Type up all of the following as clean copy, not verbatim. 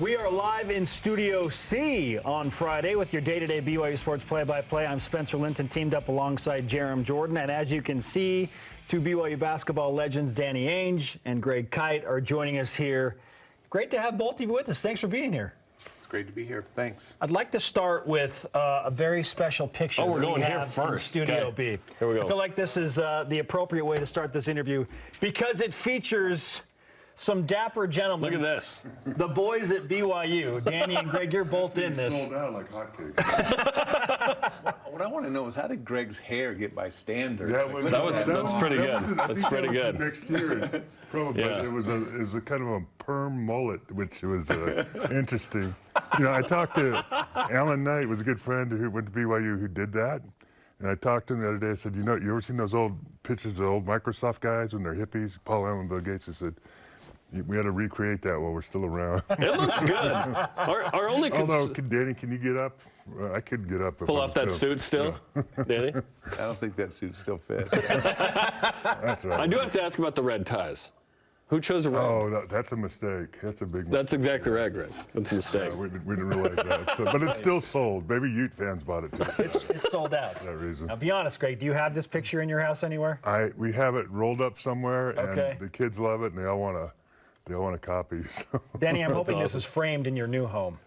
We are live in Studio C on Friday with your day-to-day BYU Sports play-by-play. I'm Spencer Linton, teamed up alongside Jerem Jordan. And as you can see, two BYU basketball legends, Danny Ainge and Greg Kite, are joining us here. Great to have both of you with us. Thanks for being here. It's great to be here. Thanks. I'd like to start with a very special picture. Oh, we're going here first. Studio okay. B. Here we go. I feel like this is the appropriate way to start this interview because it features some dapper gentlemen. Look at this. The boys at BYU. Danny and Greg, you're both in this. Sold out like hotcakes. What I want to know is how did Greg's hair get by standards? That's pretty good. That's pretty good. Next year, probably. Yeah. It was a kind of a perm mullet, which was interesting. You know, I talked to Alan Knight, was a good friend who went to BYU who did that. And I talked to him the other day. I said, you know, you ever seen those old pictures of the old Microsoft guys when they're hippies? Paul Allen, Bill Gates. I said, we had to recreate that while we're still around. It looks good. Our only Although, Danny, can you get up? I could get up. Pull off that suit still, Danny? I don't think that suit still fits. That's right. I do have to ask about the red ties. Who chose the red? Oh, that's a mistake. That's a big mistake. That's exactly right, Greg. That's a mistake. We didn't realize that. So, but it's still sold. Maybe Ute fans bought it too. It's sold out. For that reason. Now, be honest, Greg, do you have this picture in your house anywhere? We have it rolled up somewhere, Okay. and the kids love it, and they all want a copy. So. Danny, I'm hoping this awesome. is framed in your new home.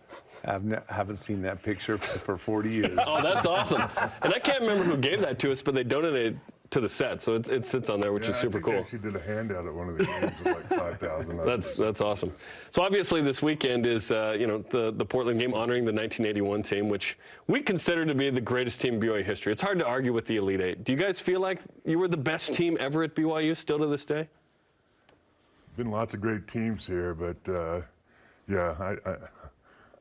I haven't seen that picture for 40 years. Oh, that's awesome. And I can't remember who gave that to us, but they donated to the set, so it sits on there, which is super I think cool. They actually did a handout at one of the games of like 5,000. That's awesome. So obviously this weekend is the Portland game honoring the 1981 team, which we consider to be the greatest team in BYU history. It's hard to argue with the Elite Eight. Do you guys feel like you were the best team ever at BYU still to this day? Been lots of great teams here, but yeah,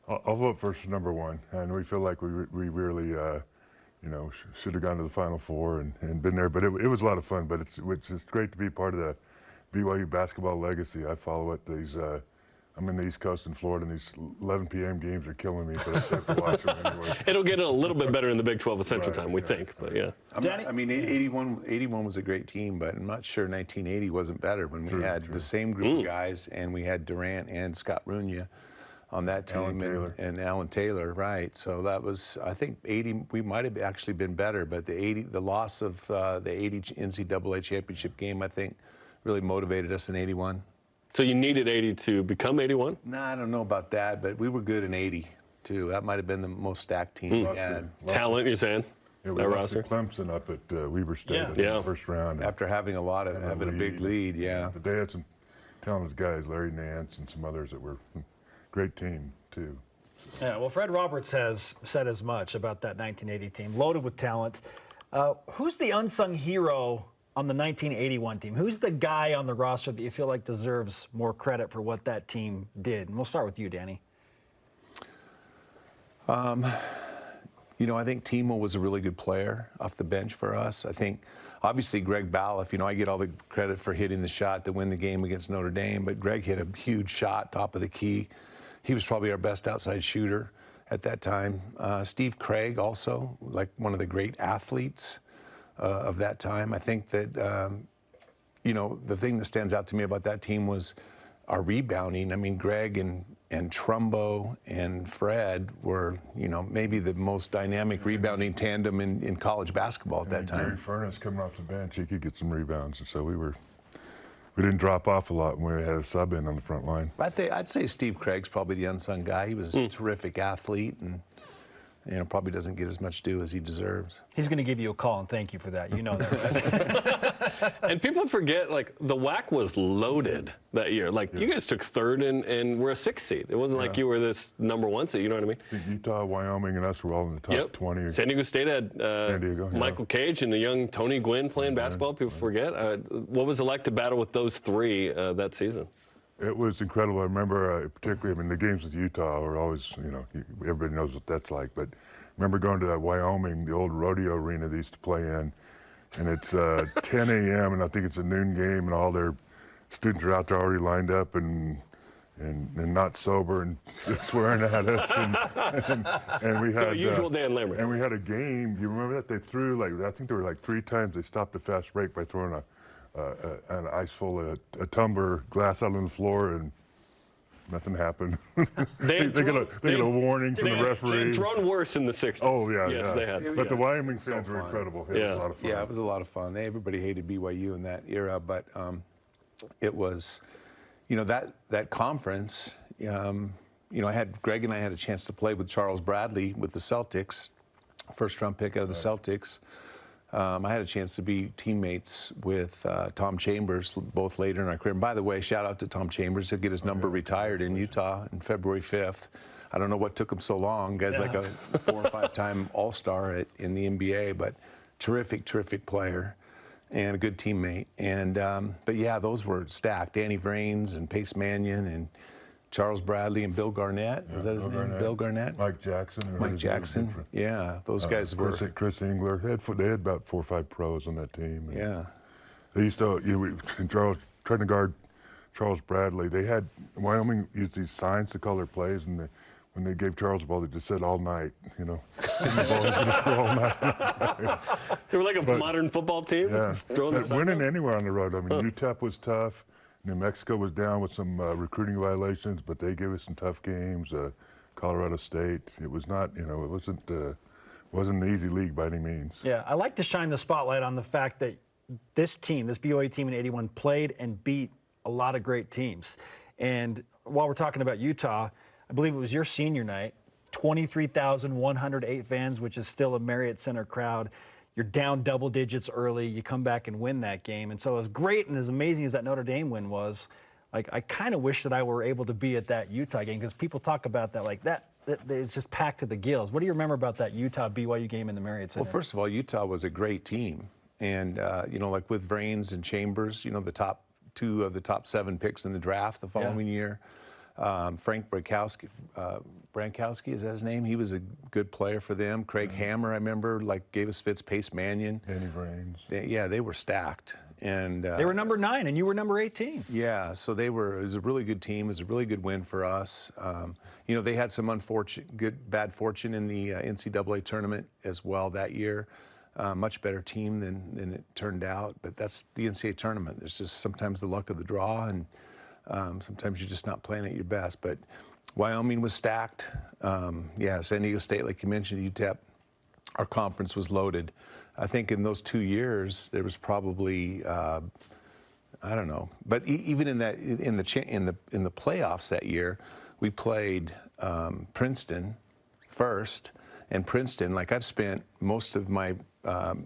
I'll vote for number one, and we feel like we really should have gone to the Final Four and been there. But it was a lot of fun. But it's great to be part of the BYU basketball legacy. I follow it. I'm in the East Coast in Florida, and these 11 p.m. games are killing me, but I have to watch them anyway. It'll get a little bit better in the Big 12 at Central Time, we think. But yeah. 81 was a great team, but I'm not sure 1980 wasn't better when we had the same group of guys, and we had Durant and Scott Runya on that team, and Alan Taylor, right? So that was, I think, 80. We might have actually been better, but the loss of the 80 NCAA championship game, I think, really motivated us in 81. So you needed 80 to become 81? No, I don't know about that, but we were good in 80 too. That might have been the most stacked team we had. Talent, you're saying? Yeah, we lost to Clemson up at Weber State in the first round. After having a big lead, yeah. But they had some talented guys, Larry Nance and some others that were great team too. Yeah, well, Fred Roberts has said as much about that 1980 team, loaded with talent. Who's the unsung hero on the 1981 team? Who's the guy on the roster that you feel like deserves more credit for what that team did? And we'll start with you, Danny. I think Timo was a really good player off the bench for us. I think, obviously, Greg Balliff, I get all the credit for hitting the shot to win the game against Notre Dame, but Greg hit a huge shot, top of the key. He was probably our best outside shooter at that time. Steve Craig also, like one of the great athletes of that time. I think that, the thing that stands out to me about that team was our rebounding. I mean, Greg and Trumbo and Fred were, maybe the most dynamic rebounding tandem in college basketball at that time. Gary Furness coming off the bench, he could get some rebounds, and so we didn't drop off a lot when we had a sub in on the front line. I'd say Steve Craig's probably the unsung guy. He was a terrific athlete, and probably doesn't get as much due as he deserves. He's going to give you a call and thank you for that. You know that, right? And people forget, the WAC was loaded that year. You guys took third and were a 6th seed. It wasn't like you were this number 1 seed, you know what I mean? I think Utah, Wyoming, and us were all in the top 20. San Diego State had Michael Cage and the young Tony Gwynn playing basketball. People forget. What was it like to battle with those three that season? It was incredible. I remember, particularly, the games with Utah were always, everybody knows what that's like. But I remember going to that Wyoming, the old rodeo arena they used to play in, and it's 10 a.m. and I think it's a noon game, and all their students are out there already lined up and not sober and swearing at us. And we had so usual Dan Lambert. And we had a game. You remember that they threw I think there were 3 times they stopped a fast break by throwing an ice full of a tumbler glass out on the floor, and nothing happened. They get a warning from the referee. They had thrown worse in the 60s. Oh, yeah, yes, yeah. they had. But the Wyoming So fans were fun. incredible. It Yeah. was a lot of fun. Yeah, it was a lot of fun. Everybody hated BYU in that era, but it was, that conference. Greg and I had a chance to play with Charles Bradley with the Celtics, first-round pick out of the Celtics. I had a chance to be teammates with Tom Chambers, both later in our career. And by the way, shout out to Tom Chambers. He'll get his number retired in Utah on February 5th. I don't know what took him so long. Guy's like a 4 or 5 time All-Star in the NBA, but terrific, terrific player and a good teammate. And but yeah, those were stacked. Danny Vrains and Pace Mannion and Charles Bradley and Bill Garnett. Was that his name? Bill Garnett? Mike Jackson. Mike Jackson. Yeah, those guys were. Chris Engler. They had about 4 or 5 pros on that team. And Yeah. they used to, trying to guard Charles Bradley. They had, Wyoming used these signs to call their plays, and when they gave Charles the ball, they just said all night, the ball was going to score all night. They were like a modern football team. Yeah. Throwing But the winning anywhere on the road. I mean, UTEP was tough. New Mexico was down with some recruiting violations, but they gave us some tough games. Colorado State. It was not, it wasn't an easy league by any means. Yeah, I like to shine the spotlight on the fact that this BYU team in '81, played and beat a lot of great teams. And while we're talking about Utah, I believe it was your senior night, 23,108 fans, which is still a Marriott Center crowd. You're down double digits early. You come back and win that game. And so as great and as amazing as that Notre Dame win was, like, I kind of wish that I were able to be at that Utah game, because people talk about that like that. It's just packed to the gills. What do you remember about that Utah BYU game in the Marriott Center? Well, first of all, Utah was a great team. And, like with Vrains and Chambers, the top 2 of the top 7 picks in the draft the following year. Frank Brankowski, is that his name? He was a good player for them. Craig Hammer, I remember, gave us fits. Pace Mannion. Danny Vrains. They were stacked. And they were number 9, and you were number 18. Yeah, so it was a really good team. It was a really good win for us. They had some bad fortune in the NCAA tournament as well that year. Much better team than it turned out, but that's the NCAA tournament. There's just sometimes the luck of the draw, and sometimes you're just not playing at your best. But Wyoming was stacked. San Diego State, like you mentioned, UTEP, our conference was loaded. I think in those 2 years there was probably I don't know, but even in the playoffs that year, we played Princeton first, and Princeton, I've spent most of my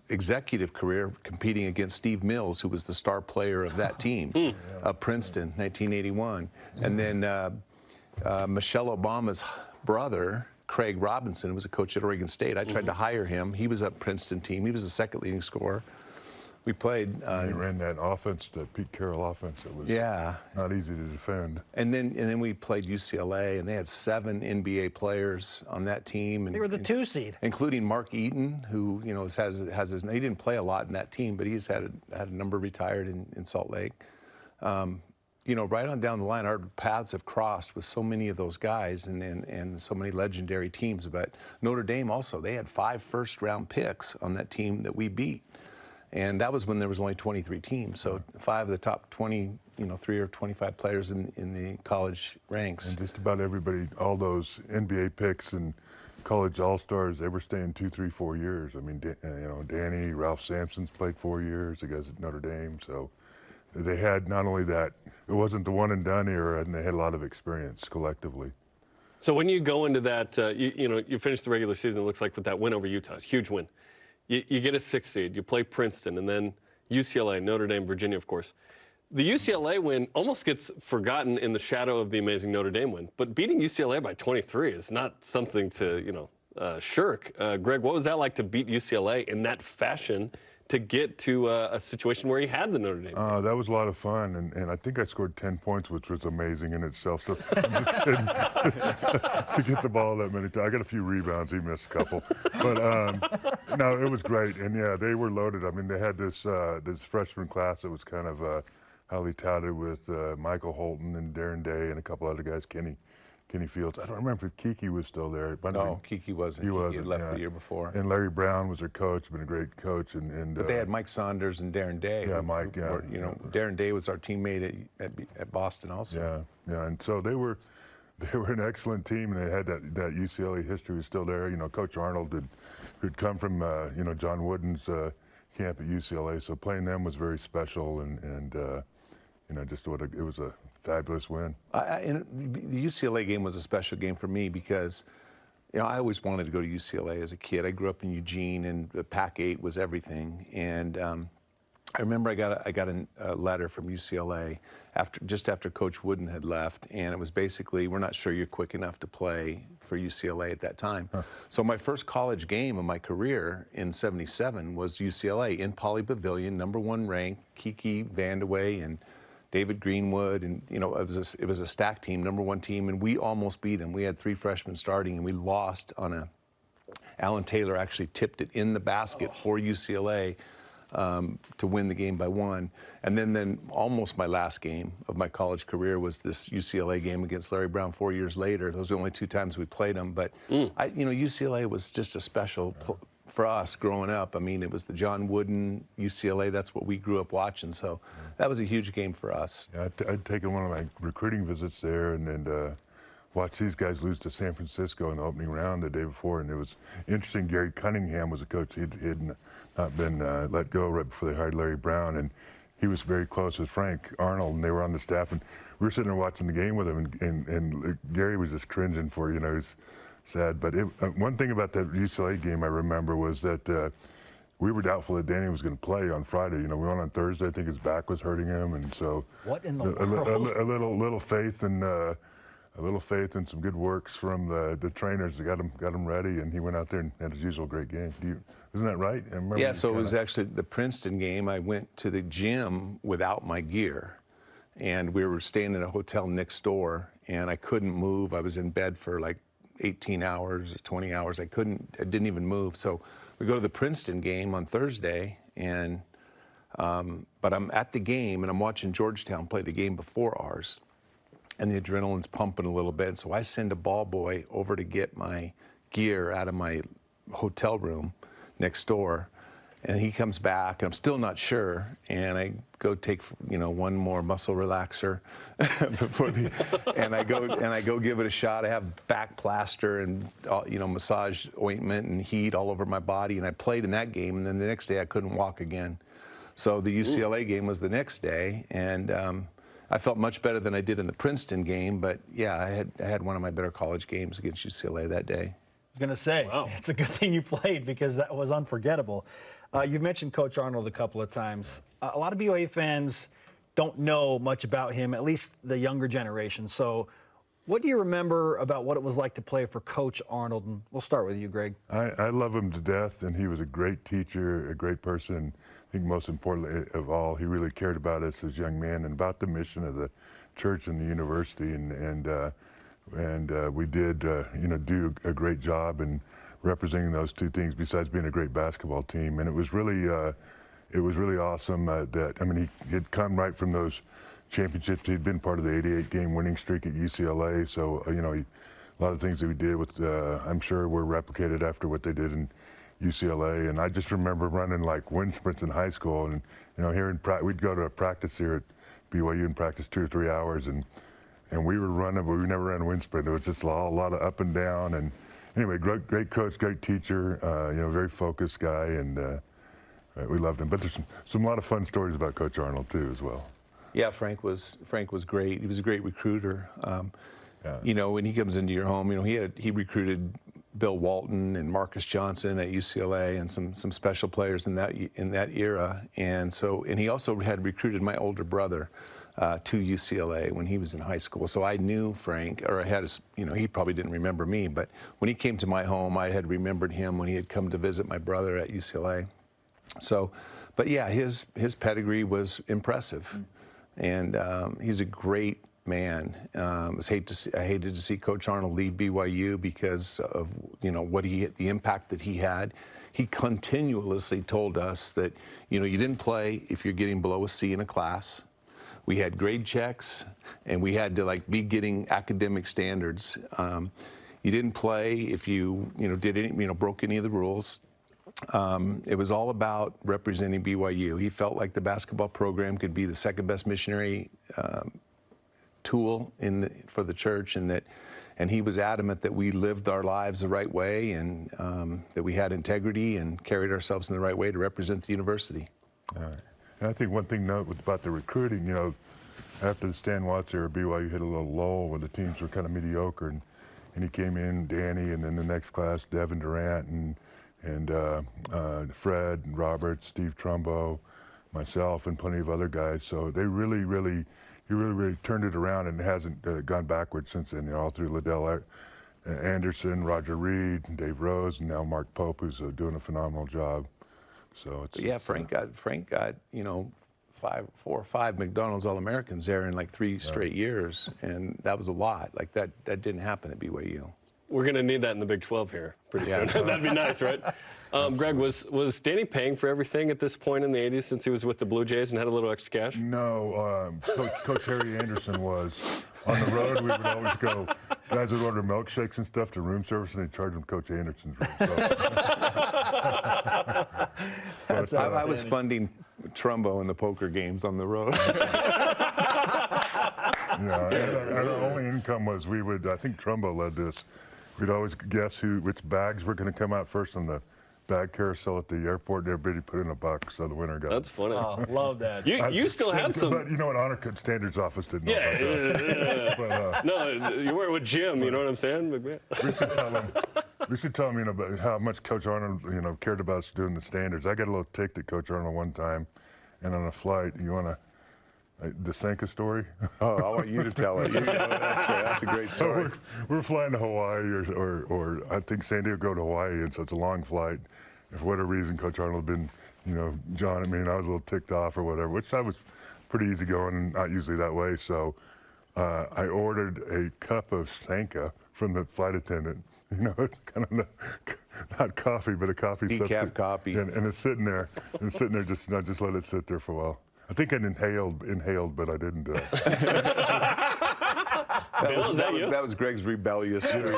executive career competing against Steve Mills, who was the star player of that team, of Princeton, 1981. And then Michelle Obama's brother, Craig Robinson, was a coach at Oregon State. I tried to hire him. He was at Princeton team. He was the second leading scorer. We played. He ran that offense, the Pete Carroll offense. It was not easy to defend. And then we played UCLA, and they had 7 NBA players on that team. And they were the 2 seed, including Mark Eaton, who has his. He didn't play a lot in that team, but he's had a number retired in Salt Lake. Right on down the line, our paths have crossed with so many of those guys and so many legendary teams. But Notre Dame also, they had 5 first-round picks on that team that we beat. And that was when there was only 23 teams. So 5 of the top 20, 3 or 25 players in the college ranks. And just about everybody, all those NBA picks and college all-stars, they were staying 2, 3, 4 years. I mean, Danny, Ralph Sampson's played 4 years, the guys at Notre Dame. So they had not only that, it wasn't the one and done era, and they had a lot of experience collectively. So when you go into that, you finish the regular season, it looks like, with that win over Utah, huge win. You get a 6th seed, you play Princeton, and then UCLA, Notre Dame, Virginia, of course. The UCLA win almost gets forgotten in the shadow of the amazing Notre Dame win, but beating UCLA by 23 is not something to, shirk. Greg, what was that like to beat UCLA in that fashion to get to a situation where he had the Notre Dame game? That was a lot of fun, and I think I scored 10 points, which was amazing in itself. So I'm just kidding. To get the ball that many times. I got a few rebounds. He missed a couple. But no, it was great. And yeah, they were loaded. I mean, they had this freshman class that was kind of highly touted with Michael Holton and Darren Day and a couple other guys, Kenny Kenny Fields. I don't remember if Kiki was still there. No, Kiki wasn't. He Kiki had wasn't, left the year before. And Larry Brown was their coach, been a great coach. But they had Mike Saunders and Darren Day. Yeah, Mike. Yeah. You know, Darren Day was our teammate at Boston also. Yeah. And so they were an excellent team, and they had that UCLA history was still there. You know, Coach Arnold who'd come from you know, John Wooden's camp at UCLA, so playing them was very special, and you know, just it was a fabulous win. And the UCLA game was a special game for me because, you know, I always wanted to go to UCLA as a kid. I grew up in Eugene, and the Pac-8 was everything. And I remember I got a letter from UCLA just after Coach Wooden had left, and it was basically, we're not sure you're quick enough to play for UCLA at that time. So my first college game of my career in '77 was UCLA in Pauley Pavilion, #1 ranked, Kiki Vandeweghe and David Greenwood, and you know, it was a stacked team, #1 team, and we almost beat them. We had 3 freshmen starting, and we lost on Alan Taylor actually tipped it in the basket for UCLA to win the game by 1. And then almost my last game of my college career was this UCLA game against Larry Brown 4 years later. Those were the only 2 times we played them. But you know, UCLA was just a special for us growing up. I mean, it was the John Wooden UCLA. That's what we grew up watching. So that was a huge game for us. Yeah, I'd taken one of my recruiting visits there and watched these guys lose to San Francisco in the opening round the day before. And it was interesting. Gary Cunningham was a coach. He'd not been let go right before they hired Larry Brown. And he was very close with Frank Arnold, and they were on the staff. And we were sitting there watching the game with him, and Gary was just cringing for, you know, he's sad. But one thing about that UCLA game I remember was that we were doubtful that Danny was going to play on Friday. You know, we went on Thursday. I think his back was hurting him, and so what in the world? A little faith and some good works from the trainers that got him ready, and he went out there and had his usual great game. Isn't that right? Yeah. So it was actually the Princeton game. I went to the gym without my gear, and we were staying in a hotel next door, and I couldn't move. I was in bed for like 18 hours, 20 hours. I didn't even move. So we go to the Princeton game on Thursday, and but I'm at the game and I'm watching Georgetown play the game before ours, and the adrenaline's pumping a little bit. So I send a ball boy over to get my gear out of my hotel room next door, and he comes back, and I'm still not sure, and I go take, you know, one more muscle relaxer and I go give it a shot. I have back plaster and you know, massage ointment and heat all over my body, and I played in that game, and then the next day I couldn't walk again. So the UCLA game was the next day, and I felt much better than I did in the Princeton game, but yeah, I had one of my better college games against UCLA that day. I was going to say, It's a good thing you played because that was unforgettable. You've mentioned Coach Arnold a couple of times. A lot of BYU fans don't know much about him, at least the younger generation. So what do you remember about what it was like to play for Coach Arnold? And we'll start with you, Greg. I love him to death, and he was a great teacher, a great person. I think most importantly of all, he really cared about us as young men and about the mission of the church and the university. And we did, you know, do a great job in representing those 2 things besides being a great basketball team. And it was really awesome that, I mean, he had come right from those championships. He'd been part of the 88-game winning streak at UCLA. So, you know, a lot of things that we did with, I'm sure were replicated after what they did in UCLA. And I just remember running like wind sprints in high school. And, you know, we'd go to a practice here at BYU and practice 2 or 3 hours. And we were running, but we never ran a wind sprint. It was just a lot of up and down. And anyway, great coach, great teacher, you know, very focused guy, and we loved him. But there's some lot of fun stories about Coach Arnold too, as well. Yeah, Frank was great. He was a great recruiter. You know, when he comes into your home, you know, he recruited Bill Walton and Marcus Johnson at UCLA and some special players in that era. And he also had recruited my older brother to UCLA when he was in high school. So I knew Frank, or you know, he probably didn't remember me, but when he came to my home, I had remembered him when he had come to visit my brother at UCLA. So, but yeah, his pedigree was impressive, and he's a great man. I hated to see Coach Arnold leave BYU because of, you know, the impact that he had. He continuously told us that, you know, you didn't play if you're getting below a C in a class. we had grade checks, and we had to like be getting academic standards. You didn't play if you did any, broke any of the rules. It was all about representing BYU. He felt like the basketball program could be the second best missionary tool for the church, and he was adamant that we lived our lives the right way, and that we had integrity and carried ourselves in the right way to represent the university. And I think one thing note about the recruiting, after the Stan Watts era, BYU hit a little lull where the teams were kind of mediocre, and he came in, Danny, and then the next class, Devin Durant and Fred and Robert, Steve Trumbo, myself, and plenty of other guys. So they really turned it around, and it hasn't gone backwards since then. All through Liddell Anderson, Roger Reed, Dave Rose, and now Mark Pope, who's doing a phenomenal job. So it's Frank got 4 or 5 McDonald's All-Americans there in like 3 straight years, and that was a lot. Like that didn't happen at BYU. We're going to need that in the Big 12 here pretty soon. That'd be nice, right? Greg, was Danny paying for everything at this point in the 80s since he was with the Blue Jays and had a little extra cash? No, Coach Harry Anderson was. On the road, we would always go. Guys would order milkshakes and stuff to room service, and they'd charge them Coach Anderson's room. So. I was funding Trumbo in the poker games on the road. Yeah, and our only income was I think Trumbo led this. We'd always guess which bags were going to come out first on the bag carousel at the airport, and everybody put in $1, so the winner got That's funny. Oh, love that. You still had some. But what Honor Cut Standards office didn't know about that. No, you weren't with Jim, you know what I'm saying? We should tell him, about how much Coach Arnold, cared about us doing the standards. I got a little ticked at Coach Arnold one time, and on a flight, you want to, the Sanka story? Oh, I want you to tell it. That's a great story. So we're flying to Hawaii, or I think San Diego to Hawaii, and so it's a long flight. And for whatever reason, Coach Arnold had been, John, I was a little ticked off or whatever, which I was pretty easygoing and not usually that way. So I ordered a cup of Sanka from the flight attendant. Kind of not coffee, but a coffee decaf substitute. coffee. And it's sitting there, just let it sit there for a while. I think I inhaled, but I didn't do it. That was Greg's rebellious streak.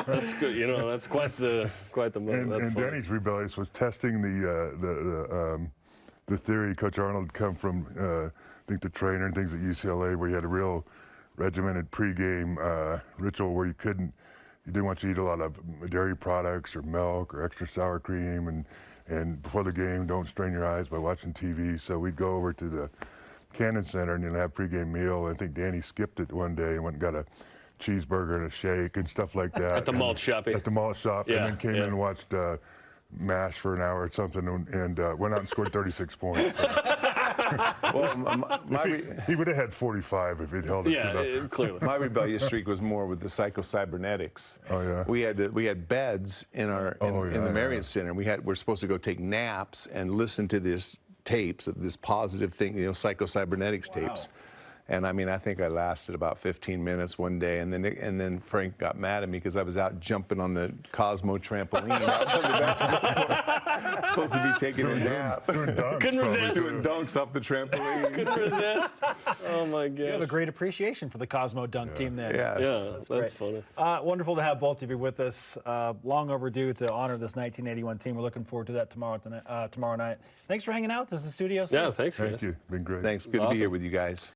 That's good. That's quite the moment. And Danny's rebellious was testing the theory. Coach Arnold come from I think the trainer and things at UCLA, where you had a real regimented pregame ritual where you didn't want you to eat a lot of dairy products or milk or extra sour cream, and before the game, don't strain your eyes by watching TV. So we'd go over to the Cannon Center and have pregame meal. I think Danny skipped it one day and went and got a cheeseburger and a shake and stuff like that. At the malt shop. At the malt shop, and then came in and watched MASH for an hour or something, and went out and scored 36 points. He would have had 45 if he'd held it to the. Clearly. My rebellious streak was more with the psycho-cybernetics. Oh yeah. We had beds in the Marriott Center. We're supposed to go take naps and listen to these tapes of this positive thing, psycho-cybernetics tapes. And I think I lasted about 15 minutes one day, and then Frank got mad at me because I was out jumping on the Cosmo trampoline. Supposed to be taking a nap. Doing dunks. Couldn't resist. Doing dunks off the trampoline. Couldn't resist. Oh my God. You have a great appreciation for the Cosmo dunk team then. Yes. Yeah, that's funny. Wonderful to have both of you with us. Long overdue to honor this 1981 team. We're looking forward to that tomorrow night. Thanks for hanging out. This is Studio C. Yeah, thanks, guys. Thank you. Been great. Thanks. Good to be here with you guys.